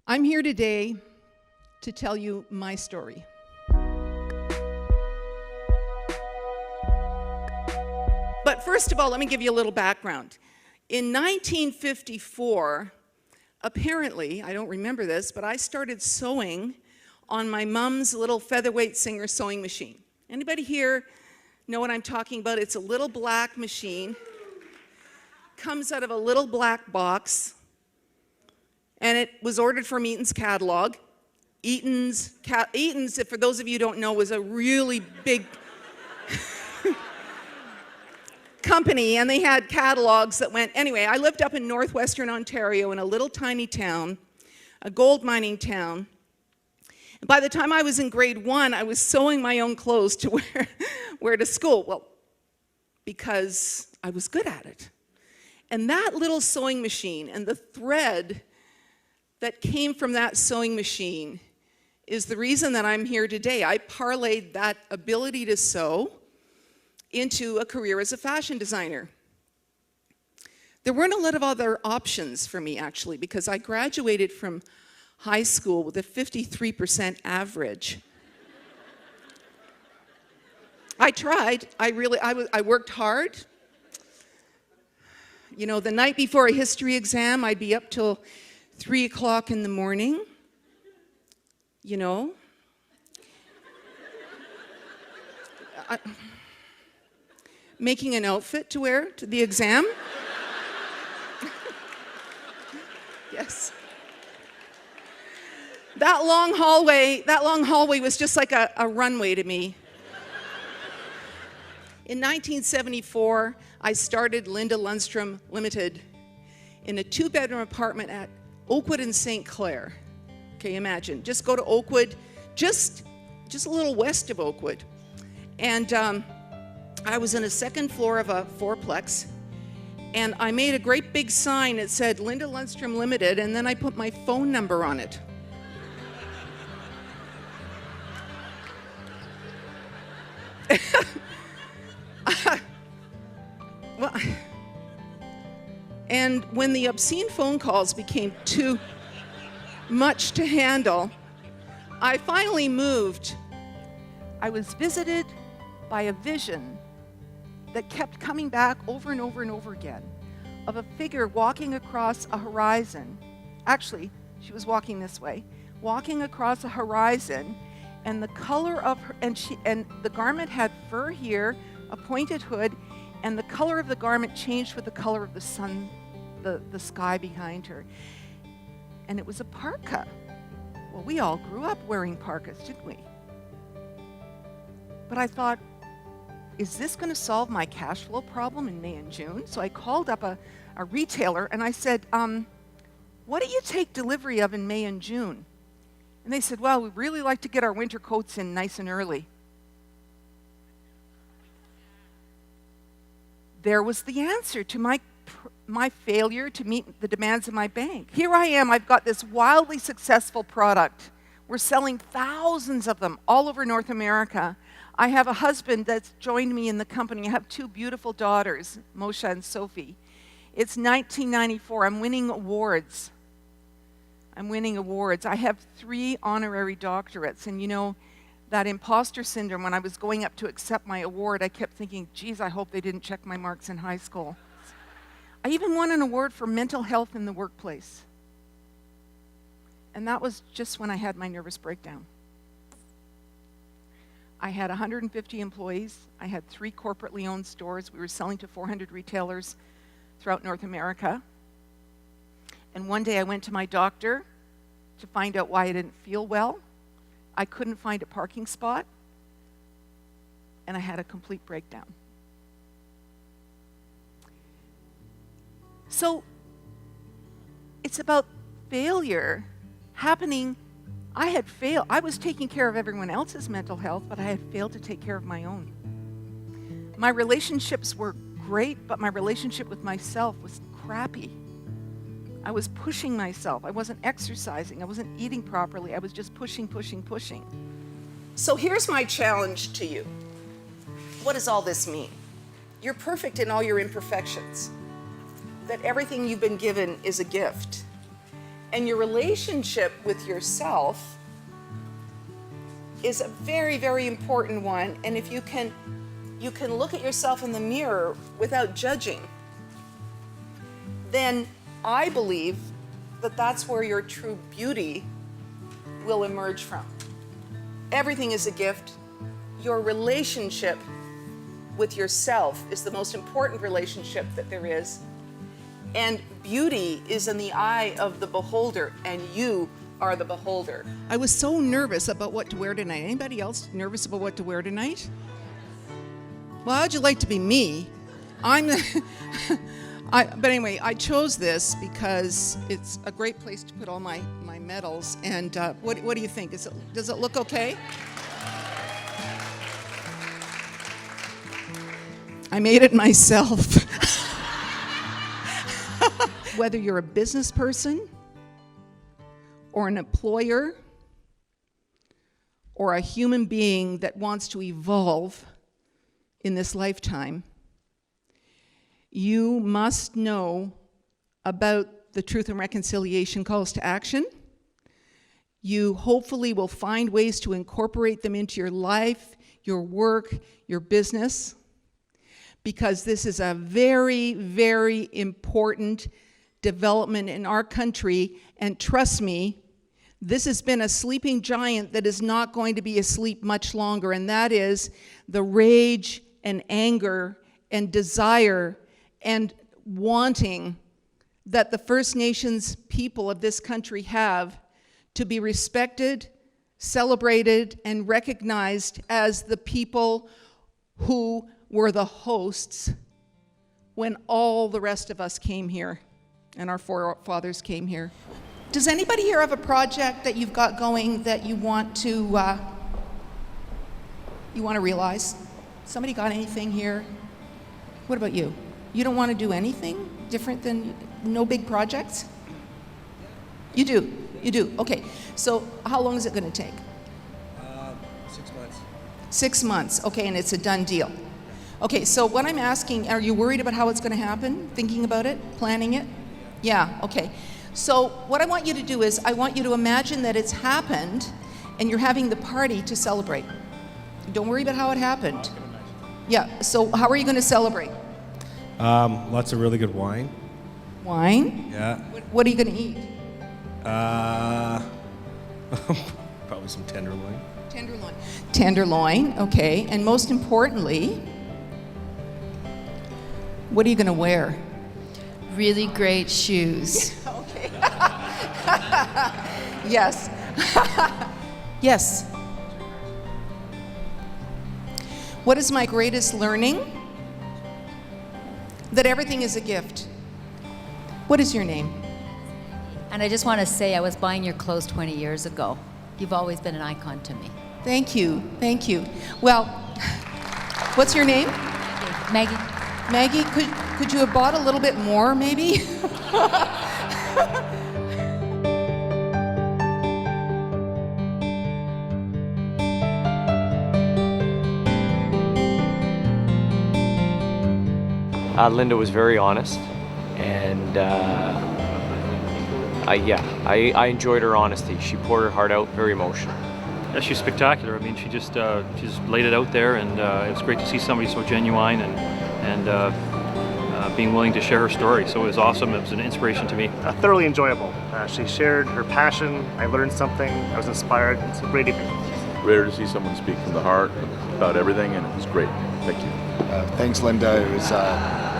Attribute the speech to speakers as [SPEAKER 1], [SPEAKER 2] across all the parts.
[SPEAKER 1] I'm here today to tell you my story. But first of all, let me give you a little background. In 1954, apparently, I don't remember this, but I started sewing on my mom's little featherweight Singer sewing machine. Anybody here know what I'm talking about? It's a little black machine, comes out of a little black box, and it was ordered from Eaton's catalog. Eaton's, for those of you who don't know, was a really big company, and they had catalogs that went, anyway, I lived up in northwestern Ontario in a little tiny town, a gold mining town. And by the time I was in grade 1, I was sewing my own clothes to wear to school. Well, because I was good at it. And that little sewing machine and the thread that came from that sewing machine is the reason that I'm here today. I parlayed that ability to sew into a career as a fashion designer. There weren't a lot of other options for me, actually, because I graduated from high school with a 53% average. I tried. I worked hard. You know, the night before a history exam, I'd be up till 3 o'clock in the morning, you know. Making an outfit to wear to the exam. Yes. That long hallway was just like a runway to me. In 1974, I started Linda Lundstrom Limited in a 2-bedroom apartment at Oakwood and St. Clair. Okay, imagine. Just go to Oakwood, just a little west of Oakwood. And I was in a second floor of a fourplex, and I made a great big sign that said Linda Lundstrom Limited, and then I put my phone number on it. Well, and when the obscene phone calls became too much to handle, I finally moved. I was visited by a vision that kept coming back over and over and over again of a figure walking across a horizon. Actually, she was walking this way, walking across a horizon, and the color of her, and the garment had fur here, a pointed hood, and the color of the garment changed with the color of the sun, the sky behind her. And it was a parka. Well, we all grew up wearing parkas, didn't we? But I thought, is this going to solve my cash flow problem in May and June? So I called up a retailer and I said, what do you take delivery of in May and June? And they said, well, we really like to get our winter coats in nice and early. There was the answer to my failure to meet the demands of my bank. Here I am, I've got this wildly successful product. We're selling thousands of them all over North America. I have a husband that's joined me in the company. I have 2 beautiful daughters, Moshe and Sophie. It's 1994. I'm winning awards. I have 3 honorary doctorates. And you know, that imposter syndrome, when I was going up to accept my award, I kept thinking, geez, I hope they didn't check my marks in high school. I even won an award for mental health in the workplace. And that was just when I had my nervous breakdown. I had 150 employees. I had 3 corporately owned stores. We were selling to 400 retailers throughout North America. And one day I went to my doctor to find out why I didn't feel well. I couldn't find a parking spot, and I had a complete breakdown. So it's about failure happening. I was taking care of everyone else's mental health, but I had failed to take care of my own. My relationships were great, but my relationship with myself was crappy. I was pushing myself. I wasn't exercising. I wasn't eating properly. I was just pushing. So here's my challenge to you. What does all this mean? You're perfect in all your imperfections. That everything you've been given is a gift. And your relationship with yourself is a very, very important one. And if you can look at yourself in the mirror without judging, then I believe that that's where your true beauty will emerge from. Everything is a gift. Your relationship with yourself is the most important relationship that there is. And beauty is in the eye of the beholder, and you are the beholder. I was so nervous about what to wear tonight. Anybody else nervous about what to wear tonight? Well, how'd you like to be me? But anyway, I chose this because it's a great place to put all my medals. And what do you think? Does it look okay? I made it myself. Whether you're a business person or an employer or a human being that wants to evolve in this lifetime, you must know about the Truth and Reconciliation calls to action. You hopefully will find ways to incorporate them into your life, your work, your business, because this is a very, very important development in our country. And trust me, this has been a sleeping giant that is not going to be asleep much longer, and that is the rage and anger and desire and wanting that the First Nations people of this country have to be respected, celebrated, and recognized as the people who were the hosts when all the rest of us came here and our forefathers came here. Does anybody here have a project that you've got going that you want to realize? Somebody got anything here? What about you? You don't want to do anything different than no big projects? You do. Okay. So how long is it going to take?
[SPEAKER 2] 6 months.
[SPEAKER 1] 6 months. Okay, and it's a done deal. Okay, so what I'm asking, are you worried about how it's going to happen? Thinking about it? Planning it? Yeah, okay. So what I want you to do is I want you to imagine that it's happened and you're having the party to celebrate. Don't worry about how it happened. Yeah, so how are you going to celebrate?
[SPEAKER 2] Lots of really good wine.
[SPEAKER 1] Wine?
[SPEAKER 2] Yeah.
[SPEAKER 1] What are you going to eat?
[SPEAKER 2] Probably some tenderloin.
[SPEAKER 1] Tenderloin, okay. And most importantly, what are you going to wear?
[SPEAKER 3] Really great shoes.
[SPEAKER 1] Okay. Yes. Yes. What is my greatest learning? That everything is a gift. What is your name?
[SPEAKER 3] And I just want to say I was buying your clothes 20 years ago. You've always been an icon to me.
[SPEAKER 1] Thank you. Well, what's your name?
[SPEAKER 3] Maggie.
[SPEAKER 1] Maggie, could you have bought a little bit more, maybe?
[SPEAKER 4] Linda was very honest, and I enjoyed her honesty. She poured her heart out, very emotional.
[SPEAKER 5] Yeah, she's spectacular. I mean, she just laid it out there, and it was great to see somebody so genuine and being willing to share her story. So it was awesome. It was an inspiration to me.
[SPEAKER 6] Thoroughly enjoyable. She shared her passion. I learned something. I was inspired. It's a great evening.
[SPEAKER 7] Rare to see someone speak from the heart about everything, and it was great. Thank you.
[SPEAKER 8] Thanks, Linda. It was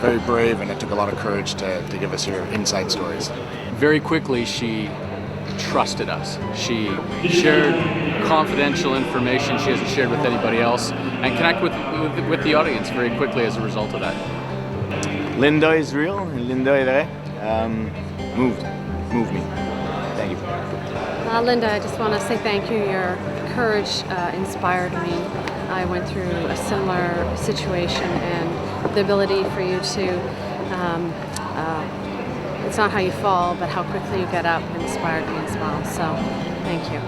[SPEAKER 8] very brave, and it took a lot of courage to give us your inside stories.
[SPEAKER 9] Very quickly, she trusted us. She shared confidential information she hasn't shared with anybody else, and connect with the audience very quickly as a result of that.
[SPEAKER 10] Linda is real, and Linda is there. Moved me. Thank you.
[SPEAKER 11] Linda, I just want to say thank you. Your courage inspired me. I went through a similar situation, and the ability for you to it's not how you fall, but how quickly you get up inspired me as well. So, thank you.